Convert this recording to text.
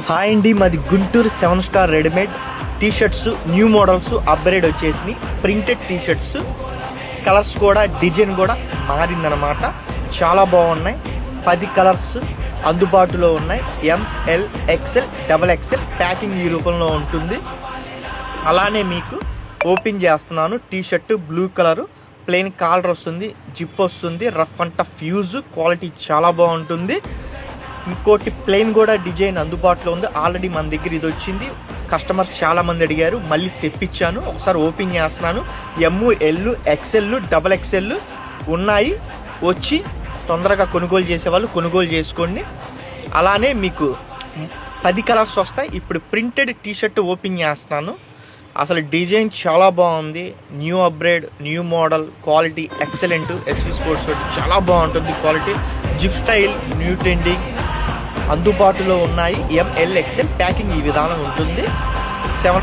Hi అండి, మాది Guntur 7 star readymade T-shirts new models upgrade వచ్చేసి ప్రింటెడ్ టీషర్ట్స్ కలర్స్ కూడా డిజైన్ కూడా మారిందనమాట. చాలా బాగున్నాయి. 10 కలర్స్ అందుబాటులో ఉన్నాయి. ML XL XXL ప్యాకింగ్ ఈ రూపంలో ఉంటుంది. అలానే మీకు ఓపెన్ చేస్తున్నాను. T-shirt blue colour plain collar వస్తుంది, జిప్ వస్తుంది, rough and tough use quality చాలా బాగుంటుంది. ఇంకోటి ప్లెయిన్ కూడా డిజైన్ అందుబాటులో ఉంది. ఆల్రెడీ మన దగ్గర ఇది వచ్చింది. కస్టమర్స్ చాలామంది అడిగారు, మళ్ళీ తెప్పించాను. ఒకసారి ఓపెన్ చేస్తున్నాను. ML XL XXL ఉన్నాయి. వచ్చి తొందరగా కొనుగోలు చేసేవాళ్ళు కొనుగోలు చేసుకోండి. అలానే మీకు 10 కలర్స్ వస్తాయి. ఇప్పుడు ప్రింటెడ్ టీషర్ట్ ఓపెన్ చేస్తున్నాను. అసలు డిజైన్ చాలా బాగుంది. New upgrade, new model, quality excellent. SV sports చాలా బాగుంటుంది quality. Zip style new trending అందుబాటులో ఉన్నాయి. ML XL ప్యాకింగ్ ఈ విధానం ఉంటుంది. 7